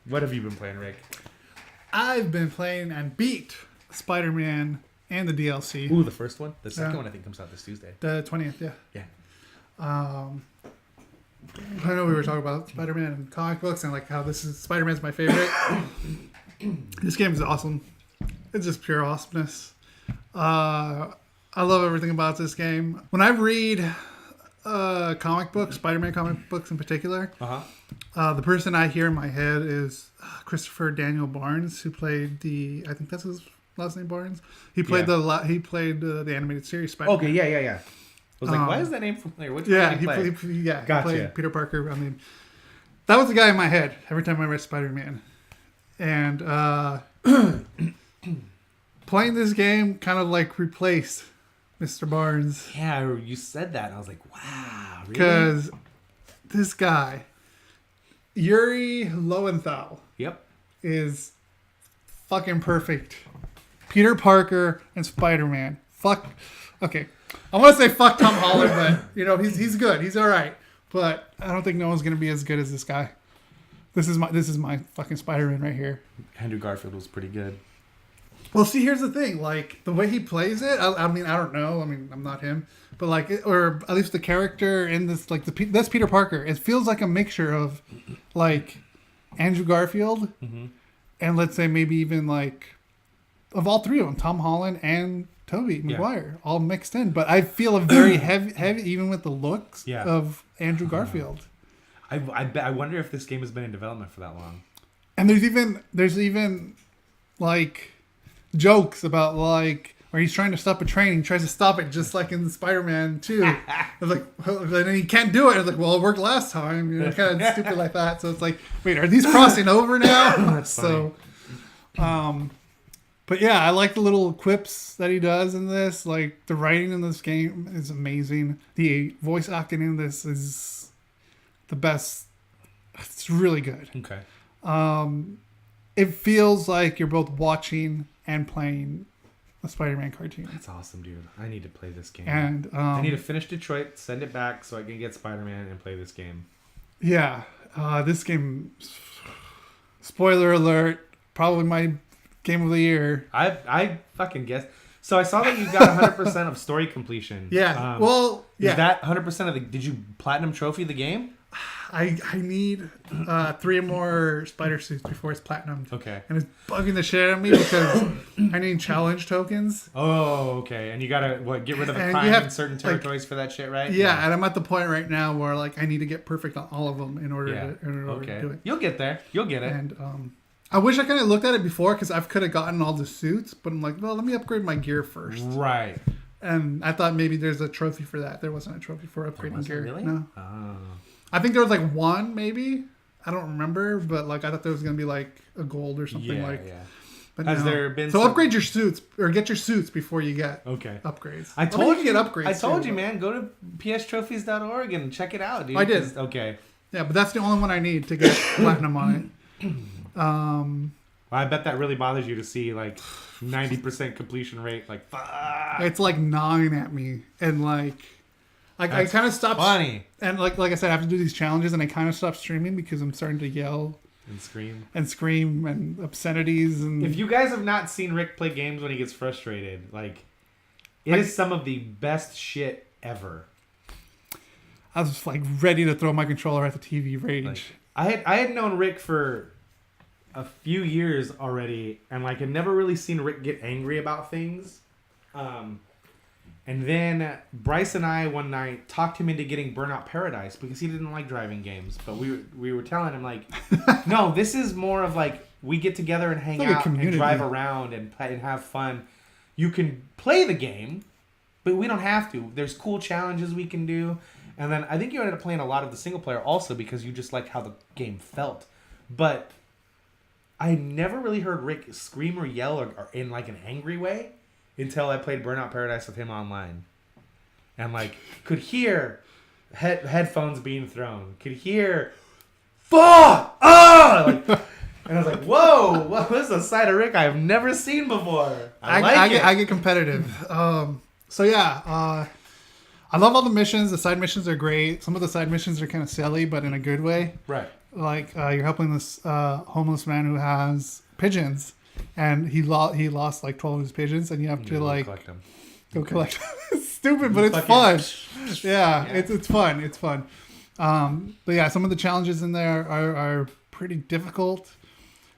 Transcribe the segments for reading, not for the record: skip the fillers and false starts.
What have you been playing, Rick? I've been playing and beat Spider-Man and the DLC. Ooh, the first one? The second one I think comes out this Tuesday. The 20th, yeah. Yeah. I know we were talking about Spider-Man and comic books and like how this is Spider-Man's my favorite. This game is awesome. It's just pure awesomeness. I love everything about this game. When I read comic books, Spider-Man comic books in particular, the person I hear in my head is Christopher Daniel Barnes, who played I think that's his last name, Barnes. He played the animated series Spider-Man. Okay, yeah. I was like, why is that name familiar? Which yeah, he gotcha. He played Peter Parker. I mean, that was the guy in my head every time I read Spider-Man. And playing this game kind of like replaced Mr. Barnes. Yeah, you said that. And I was like, wow, really? Because this guy, Yuri Lowenthal, is fucking perfect. Peter Parker and Spider-Man. Okay. I want to say fuck Tom Holland, but you know he's good. He's all right, but I don't think no one's gonna be as good as this guy. This is my fucking Spider-Man right here. Andrew Garfield was pretty good. Well, see, here's the thing. Like the way he plays it. I mean, I don't know. I mean, I'm not him, but like, or at least the character in this, like that's Peter Parker. It feels like a mixture of like Andrew Garfield and let's say maybe even like of all three of them, Tom Holland and Tobey Maguire, all mixed in. But I feel a very heavy, even with the looks of Andrew Garfield. I wonder if this game has been in development for that long. And there's even like jokes about like where he's trying to stop a train, he tries to stop it just like in Spider-Man 2. I was like, well, then he can't do it. I was like, well, it worked last time. You know, kind of stupid like that. So it's like, wait, are these crossing over now? That's funny. So, but yeah, I like the little quips that he does in this. Like the writing in this game is amazing. The voice acting in this is the best. It's really good. Okay. It feels like you're both watching and playing a Spider-Man cartoon. That's awesome, dude. I need to play this game. And I need to finish Detroit, send it back so I can get Spider-Man and play this game. Yeah. This game, spoiler alert, probably my game of the year. I fucking guessed. So I saw that you got 100% of story completion. Yeah. Is that 100% of the... Did you platinum trophy the game? I need 3 more spider suits before it's platinumed. Okay. And it's bugging the shit out of me because I need challenge tokens. Oh, okay. And you gotta get rid of the crime in certain territories for that shit, right? Yeah, and I'm at the point right now where like I need to get perfect on all of them in order to do it. You'll get there. You'll get it. And I wish I kind of looked at it before because I could have gotten all the suits, but I'm like, well, let me upgrade my gear first. Right. And I thought maybe there's a trophy for that. There wasn't a trophy for upgrading gear. Really? No. Oh. I think there was like one, maybe. I don't remember, but like I thought there was gonna be like a gold or something Yeah. But Has no. there been so upgrade your suits or get your suits before you get upgrades. I told you get upgrades. I told you, man. Go to pstrophies.org and check it out, dude. I did. Okay. Yeah, but that's the only one I need to get platinum on it. Well, I bet that really bothers you to see like 90% completion rate. Like, fuck. It's like gnawing at me, and like I kind of stopped. Funny. And like I said, I have to do these challenges, and I kind of stopped streaming because I'm starting to yell and scream and obscenities. And if you guys have not seen Rick play games when he gets frustrated, like it is some of the best shit ever. I was like ready to throw my controller at the TV, rage. Like, I had known Rick for a few years already, and like had never really seen Rick get angry about things. And then Bryce and I one night talked him into getting Burnout Paradise because he didn't like driving games. But we were telling him like, no, this is more of like we get together and hang out and drive around and play and have fun. You can play the game, but we don't have to. There's cool challenges we can do. And then I think you ended up playing a lot of the single player also because you just liked how the game felt. But I never really heard Rick scream or yell or in like an angry way until I played Burnout Paradise with him online. And like could hear headphones being thrown. Could hear fuck! And I was like, whoa, this is a side of Rick I have never seen before. I get competitive. So yeah, I love all the missions. The side missions are great. Some of the side missions are kind of silly, but in a good way. Right. like you're helping this homeless man who has pigeons, and he lost like 12 of his pigeons, and you have to like go collect them. It's stupid, but it's fun. Yeah, it's fun. It's fun. But yeah, some of the challenges in there are pretty difficult.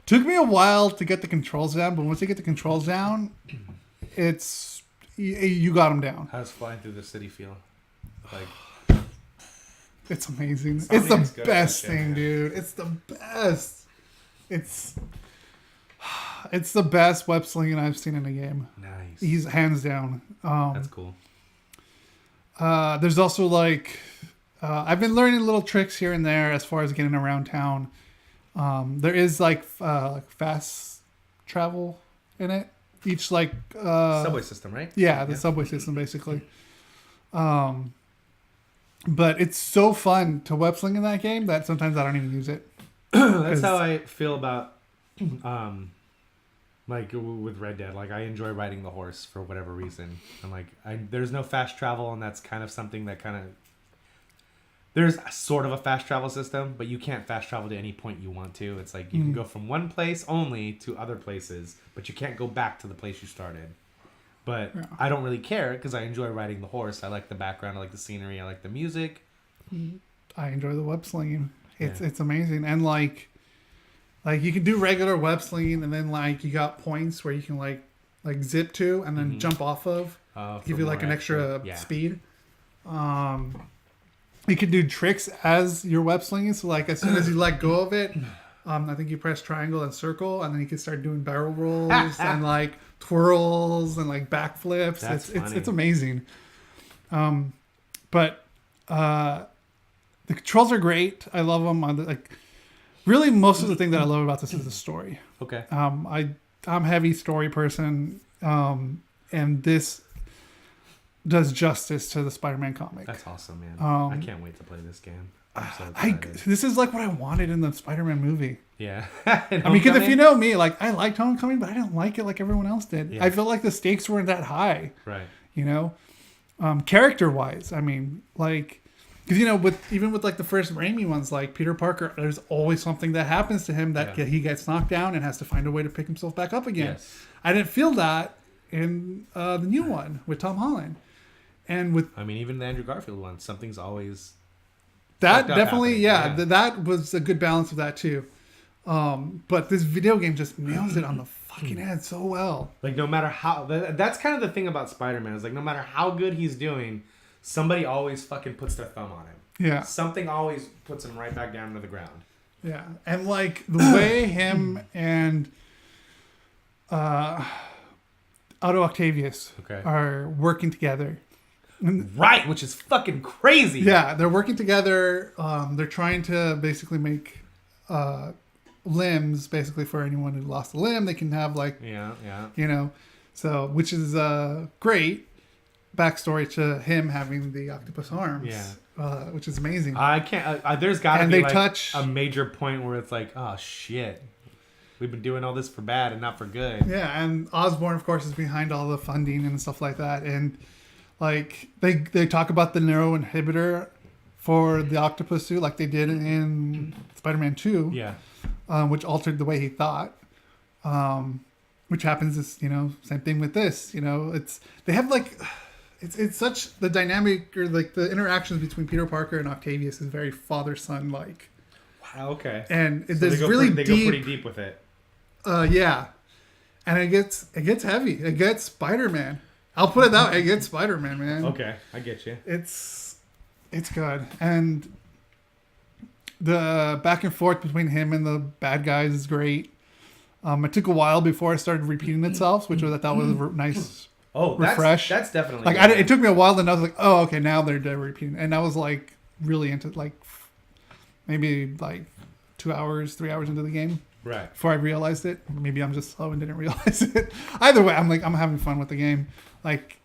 Took me a while to get the controls down, but once you get the controls down, it's you got them down. How's flying through the city feel? Like, it's amazing. It's the best thing, dude. It's the best. It's the best web slinging I've seen in a game. Nice. He's hands down. That's cool. There's also like I've been learning little tricks here and there as far as getting around town. There is like fast travel in it. Each like subway system, right? Yeah, the subway system basically. But it's so fun to web sling in that game that sometimes I don't even use it. That's how I feel about like with Red Dead. Like I enjoy riding the horse for whatever reason. I'm like there's no fast travel, and that's kind of something that kind of there's sort of a fast travel system, but you can't fast travel to any point you want to. It's like you can go from one place only to other places, but you can't go back to the place you started. But I don't really care because I enjoy riding the horse. I like the background. I like the scenery. I like the music. I enjoy the web slinging. It's amazing. And like you can do regular web slinging, and then like you got points where you can like zip to and then jump off of, give you like an extra speed. You can do tricks as you're web slinging. So like as soon as you let go of it, I think you press triangle and circle, and then you can start doing barrel rolls and like twirls and like backflips. It's amazing. But the controls are great. I love them. Like really, most of the thing that I love about this is the story. Okay. I'm a heavy story person, and this does justice to the Spider-Man comic. That's awesome, man. I can't wait to play this game. I'm so excited. This is like what I wanted in the Spider-Man movie. Yeah. I mean, because if you know me, like I liked Homecoming, but I didn't like it like everyone else did. Yeah. I felt like the stakes weren't that high. Right. You know, character-wise, I mean, like, because you know, even with like the first Raimi ones, like Peter Parker, there's always something that happens to him that he gets knocked down and has to find a way to pick himself back up again. Yes. I didn't feel that in the new one with Tom Holland, and with even the Andrew Garfield one, something's always. That definitely, that was a good balance of that too. But this video game just nails it on the fucking head so well. Like no matter how, that's kind of the thing about Spider-Man is like no matter how good he's doing, somebody always fucking puts their thumb on him. Yeah. Something always puts him right back down to the ground. Yeah, and like the way him and Otto Octavius are working together. Right, which is fucking crazy. Yeah, they're working together. They're trying to basically make limbs, basically for anyone who lost a limb. They can have like, you know, so which is great backstory to him having the octopus arms. Yeah, which is amazing. I can't. There's got to be like a major point where it's like, oh shit, we've been doing all this for bad and not for good. Yeah, and Osborn, of course, is behind all the funding and stuff like that, and. Like they talk about the neuro inhibitor for the octopus suit, like they did in Spider-Man 2. Yeah. Which altered the way he thought. Which happens is, you know, same thing with this. You know, they have like it's such the dynamic or like the interactions between Peter Parker and Octavius is very father-son like. Wow. Okay. And so there's they go pretty deep with it. Yeah. And it gets heavy. It gets Spider-Man. I'll put it that way. It gets Spider-Man, man. Okay, I get you. It's good. And the back and forth between him and the bad guys is great. It took a while before it started repeating itself, which I thought was a nice refresh. That's definitely like it took me a while, and I was like, oh, okay, now they're repeating. And I was like really into like maybe like 2 hours, 3 hours into the game. Right. Before I realized it. Maybe I'm just slow and didn't realize it. Either way, I'm having fun with the game. Like,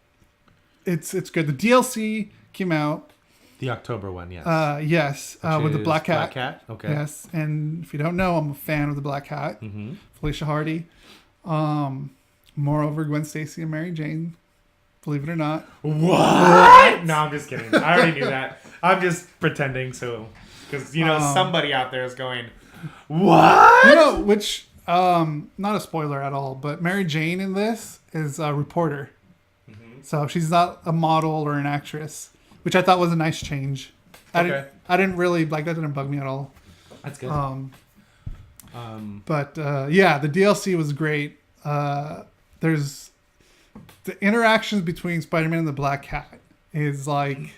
it's good. The DLC came out. The October one, yes. Yes. With the Black Cat. Black Cat? Okay. Yes. And if you don't know, I'm a fan of the Black Cat. Mm-hmm. Felicia Hardy. Moreover, Gwen Stacy and Mary Jane. Believe it or not. What? No, I'm just kidding. I already knew that. I'm just pretending so... because somebody out there is going, what? Which not a spoiler at all, but Mary Jane in this is a reporter, so she's not a model or an actress, which I thought was a nice change. I didn't really like that. Didn't bug me at all. That's good. But the DLC was great. There's the interactions between Spider-Man and the Black Cat is like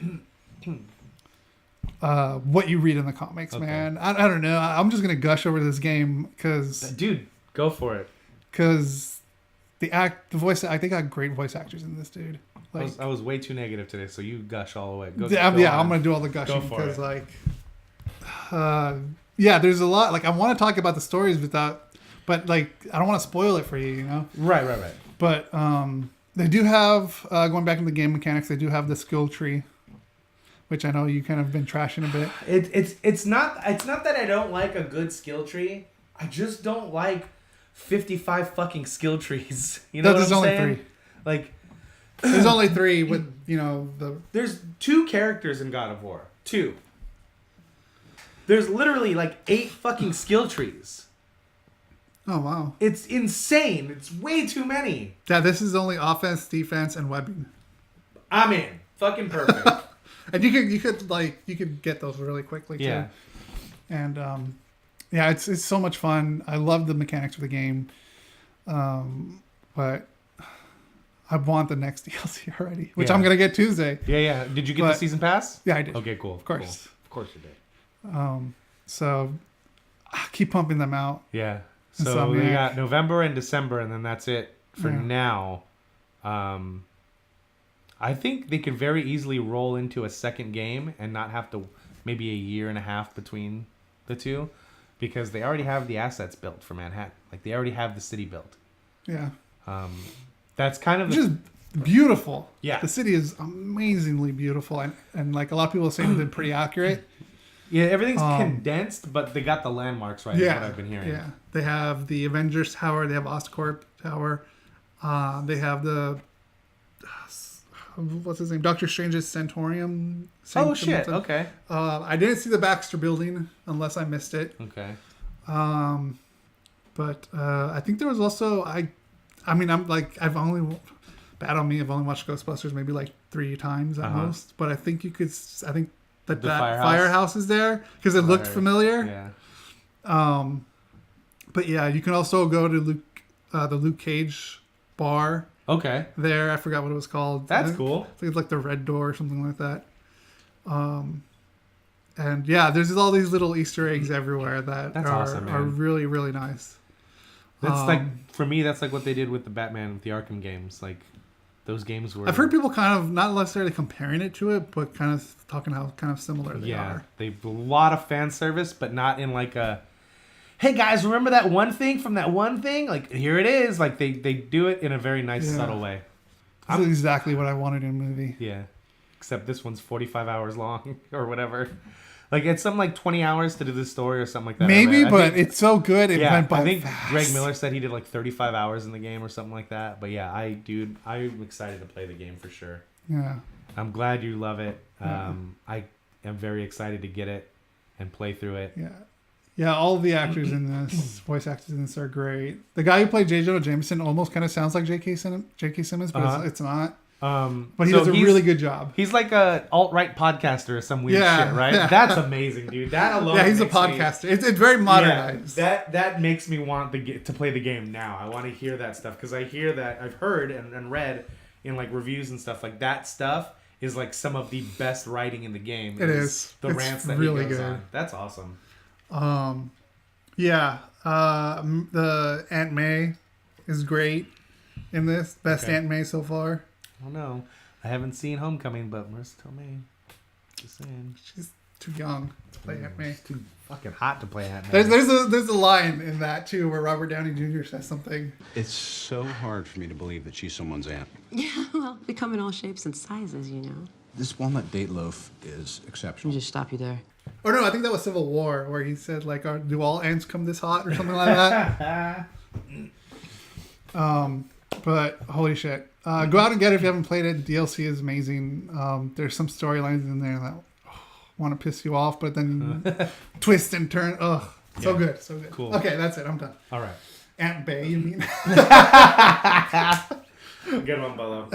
what you read in the comics, man. I don't know. I'm just gonna gush over this game because, dude, go for it. Because the voice, I think I got great voice actors in this, dude. Like, I was way too negative today, so you gush all the way. Go I'm gonna do all the gushing because there's a lot. Like I want to talk about the stories but like I don't want to spoil it for you, Right. But they do have going back to the game mechanics. They do have the skill tree, which I know you kind of been trashing a bit. It's not that I don't like a good skill tree. I just don't like 55 fucking skill trees. You know what I'm saying? There's only 3. Like there's only 3 with the. There's 2 characters in God of War. 2. There's literally like 8 fucking skill trees. Oh wow! It's insane. It's way too many. Yeah, this is only offense, defense, and webbing. I'm in. Fucking perfect. And you could get those really quickly too. Yeah. And it's so much fun. I love the mechanics of the game. But I want the next DLC already, which I'm gonna get Tuesday. Yeah. Did you get the season pass? Yeah, I did. Okay, cool. Of course. Cool. Of course you did. So I keep pumping them out. Yeah. So we got November and December, and then that's it for now. I think they could very easily roll into a second game and not have to maybe a year and a half between the two, because they already have the assets built for Manhattan. Like they already have the city built. Yeah. That's kind of just beautiful. Yeah. The city is amazingly beautiful, and like a lot of people say they're pretty accurate. Yeah, everything's condensed, but they got the landmarks right. Yeah, is what I've been hearing. Yeah, they have the Avengers Tower. They have Oscorp Tower. They have the what's his name? Doctor Strange's Centaurium. Oh shit! Okay. I didn't see the Baxter Building unless I missed it. Okay. But I think there was also I've only bad on me. I've only watched Ghostbusters maybe like 3 times at most. But I think that firehouse is there because it looked familiar. Yeah. But yeah, you can also go to the Luke Cage bar. Okay. There, I forgot what it was called. That's cool. I think it's like the Red Door or something like that. And yeah, there's all these little Easter eggs everywhere that are really, really nice. That's like, for me, that's like what they did with the Batman, with the Arkham games. Like, those games were... I've heard people kind of, not necessarily comparing it to it, but kind of talking how kind of similar they are. They've a lot of fan service, but not in like a, hey guys, remember that one thing from that one thing? Like, here it is. Like, they do it in a very nice, subtle way. This is exactly what I wanted in a movie. Yeah. Except this one's 45 hours long or whatever. Like, it's something like 20 hours to do this story or something like that. Maybe, but it's so good. It went by I think fast. Greg Miller said he did like 35 hours in the game or something like that. But yeah, I'm excited to play the game for sure. Yeah. I'm glad you love it. I am very excited to get it and play through it. Yeah. Yeah, all the actors in this, voice actors in this are great. The guy who played J. Jonah Jameson almost kind of sounds like J.K. Simmons, but it's not. But he does a really good job. He's like a alt-right podcaster or some weird shit, right? Yeah. That's amazing, dude. That alone. Yeah, he's a podcaster. It's very modernized. That makes me want to play the game now. I want to hear that stuff because I hear that I've heard and read in like reviews and stuff like that stuff is like some of the best writing in the game. It is. The rants that really he goes good. on. That's awesome. The Aunt May is great in this. Best Aunt May so far. I don't know. I haven't seen Homecoming, but Marissa Tomei. Just saying. She's too young to play Aunt May. She's too fucking hot to play Aunt May. There's a line in that too where Robert Downey Jr. says something. It's so hard for me to believe that she's someone's aunt. Yeah, well, we come in all shapes and sizes, you know. This walnut date loaf is exceptional. Let me just stop you there. Or no, I think that was Civil War where he said like, "Do all ants come this hot?" or something like that. But holy shit. Go out and get it if you haven't played it. DLC is amazing. There's some storylines in there that want to piss you off, but then twist and turn. Ugh, so good, so good. Cool. Okay, that's it. I'm done. All right. Aunt Bay, you mean? Good one, Bolo.